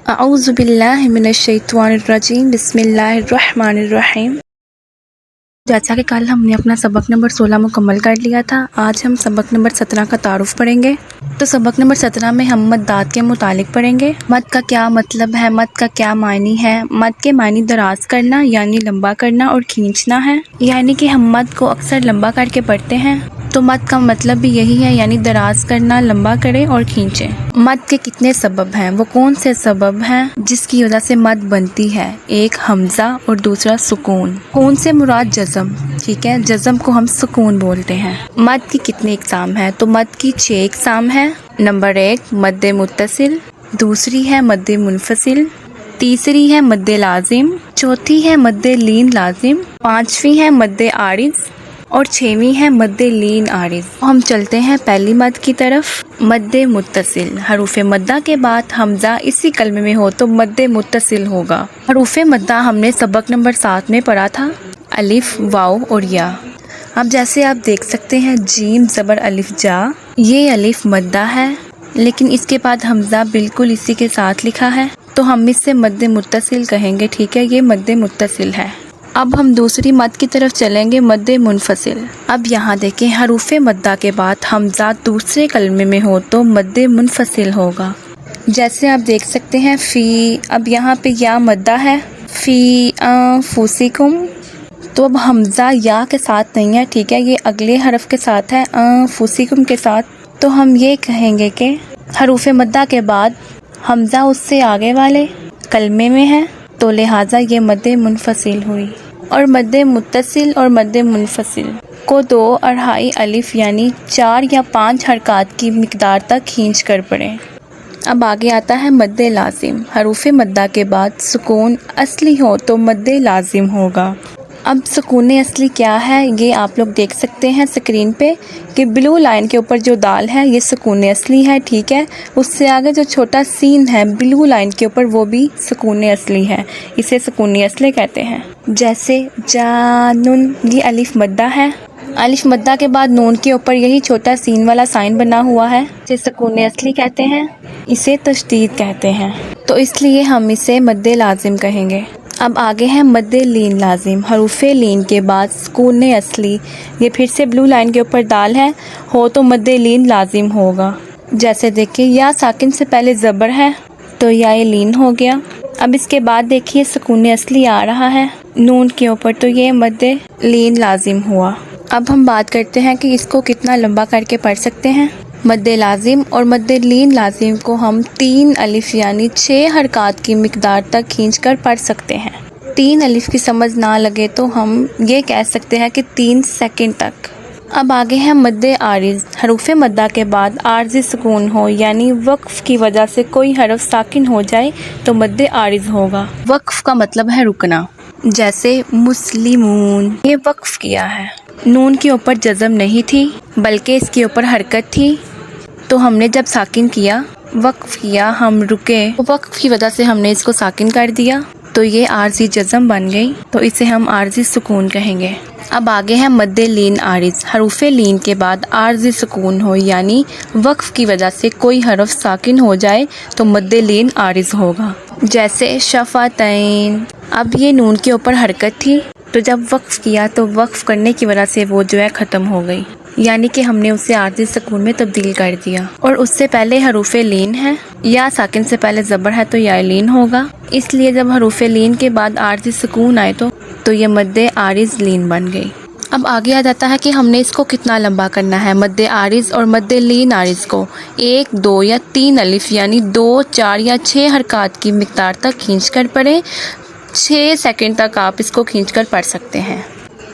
اعوذ باللہ من الشیطان الرجیم بسم اللہ الرحمن الرحیم۔ جیسا کہ کل ہم نے اپنا سبق نمبر 16 مکمل کر لیا تھا، آج ہم سبق نمبر 17 کا تعارف پڑھیں گے۔ تو سبق نمبر 17 میں ہم مدات کے متعلق پڑھیں گے۔ مد کا کیا مطلب ہے، مد کا کیا معنی ہے۔ مد کے معنی دراز کرنا یعنی لمبا کرنا اور کھینچنا ہے، یعنی کہ ہم مد کو اکثر لمبا کر کے پڑھتے ہیں، تو مد کا مطلب بھی یہی ہے، یعنی دراز کرنا، لمبا کرے اور کھینچے۔ مد کے کتنے سبب ہیں، وہ کون سے سبب ہیں جس کی وجہ سے مد بنتی ہے؟ ایک حمزہ اور دوسرا سکون۔ کون سے مراد جزم، ٹھیک ہے، جزم کو ہم سکون بولتے ہیں۔ مد کی کتنے اقسام ہیں، تو مد کی 6 اقسام ہیں۔ نمبر 1 مد متصل، دوسری ہے مد منفصل، تیسری ہے مد لازم، چوتھی ہے مد لین لازم، پانچویں ہے مد عارض اور 6ویں ہے مد لین عارض۔ ہم چلتے ہیں پہلی مد کی طرف، مد متصل۔ حروف مدہ کے بعد حمزہ اسی کلمے میں ہو تو مد متصل ہوگا۔ حروف مدہ ہم نے سبق نمبر 7 میں پڑھا تھا، الف، واو اور یا۔ اب جیسے آپ دیکھ سکتے ہیں جیم زبر الف جا، یہ الف مدہ ہے لیکن اس کے بعد حمزہ بالکل اسی کے ساتھ لکھا ہے، تو ہم اس سے مد متصل کہیں گے، ٹھیک ہے، یہ مد متصل ہے۔ اب ہم دوسری مد کی طرف چلیں گے، مد منفصل۔ اب یہاں دیکھیں حروف مدہ کے بعد حمزہ دوسرے کلمے میں ہو تو مد منفصل ہوگا، جیسے آپ دیکھ سکتے ہیں فی۔ اب یہاں پہ یا مدہ ہے، فی انفسکم، تو اب حمزہ یا کے ساتھ نہیں ہے، ٹھیک ہے، یہ اگلے حرف کے ساتھ ہے، انفسکم کے ساتھ، تو ہم یہ کہیں گے کہ حروف مدہ کے بعد حمزہ اس سے آگے والے کلمے میں ہے تو لہٰذا یہ مد منفصل ہوئی۔ اور مد متصل اور مد منفصل کو 2 اڑھائی الف یعنی 4 یا 5 حرکات کی مقدار تک کھینچ کر پڑھیں۔ اب آگے آتا ہے مد لازم۔ حروف مدہ کے بعد سکون اصلی ہو تو مد لازم ہوگا۔ اب سکون اصلی کیا ہے، یہ آپ لوگ دیکھ سکتے ہیں اسکرین پہ کہ بلو لائن کے اوپر جو دال ہے یہ سکون اصلی ہے، ٹھیک ہے، اس سے آگے جو چھوٹا سین ہے بلو لائن کے اوپر وہ بھی سکون اصلی ہے، اسے سکون اصلی کہتے ہیں۔ جیسے جانن، یہ الف مدہ ہے، الف مدہ کے بعد نون کے اوپر یہی چھوٹا سین والا سائن بنا ہوا ہے، اسے سکون اصلی کہتے ہیں، اسے تشدید کہتے ہیں، تو اس لیے ہم اسے مد لازم کہیں گے۔ اب آگے ہے مد لین لازم۔ حروف لین کے بعد سکون اصلی، یہ پھر سے بلو لائن کے اوپر دال ہے، ہو تو مد لین لازم ہوگا۔ جیسے دیکھیں یا ساکن سے پہلے زبر ہے تو یا لین ہو گیا۔ اب اس کے بعد دیکھیے سکون اصلی آ رہا ہے نون کے اوپر تو یہ مد لین لازم ہوا۔ اب ہم بات کرتے ہیں کہ اس کو کتنا لمبا کر کے پڑھ سکتے ہیں۔ مد لازم اور مد لین لازم کو ہم 3 الف یعنی 6 حرکات کی مقدار تک کھینچ کر پڑھ سکتے ہیں۔ 3 الف کی سمجھ نہ لگے تو ہم یہ کہہ سکتے ہیں کہ 3 سیکنڈ تک۔ اب آگے ہے مد عارض۔ حروف مدہ کے بعد عارضی سکون ہو یعنی وقف کی وجہ سے کوئی حرف ساکن ہو جائے تو مد عارض ہوگا۔ وقف کا مطلب ہے رکنا، جیسے مسلمون، یہ وقف کیا ہے، نون کے اوپر جزم نہیں تھی بلکہ اس کے اوپر حرکت تھی، تو ہم نے جب ساکن کیا، وقف کیا، ہم رکے، وقف کی وجہ سے ہم نے اس کو ساکن کر دیا تو یہ عارضی جزم بن گئی، تو اسے ہم عارضی سکون کہیں گے۔ اب آگے ہے مد لین عارض۔ حروف لین کے بعد عارضی سکون ہو یعنی وقف کی وجہ سے کوئی حرف ساکن ہو جائے تو مد لین عارض ہوگا، جیسے شفتین۔ اب یہ نون کے اوپر حرکت تھی تو جب وقف کیا تو وقف کرنے کی وجہ سے وہ جو ہے ختم ہو گئی، یعنی کہ ہم نے اسے عارضی سکون میں تبدیل کر دیا۔ اور اس سے پہلے حروف لین ہے، یا ساکن سے پہلے زبر ہے تو یا لین ہوگا، اس لیے جب حروف لین کے بعد عارضی سکون آئے تو یہ مد عارض لین بن گئی۔ اب آگے آ جاتا ہے کہ ہم نے اس کو کتنا لمبا کرنا ہے۔ مد عارض اور مد لین عارض کو 1، 2 یا 3 الف یعنی 2، 4 یا 6 حرکات کی مقدار تک کھینچ کر پڑھیں۔ 6 سیکنڈ تک آپ اس کو کھینچ کر پڑھ سکتے ہیں۔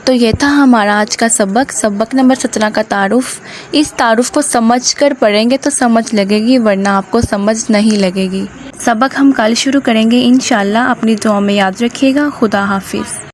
تو یہ تھا ہمارا آج کا سبق نمبر 17 کا تعارف۔ اس تعارف کو سمجھ کر پڑھیں گے تو سمجھ لگے گی، ورنہ آپ کو سمجھ نہیں لگے گی۔ سبق ہم کل شروع کریں گے انشاءاللہ، اپنی دعا میں یاد رکھیے گا۔ خدا حافظ۔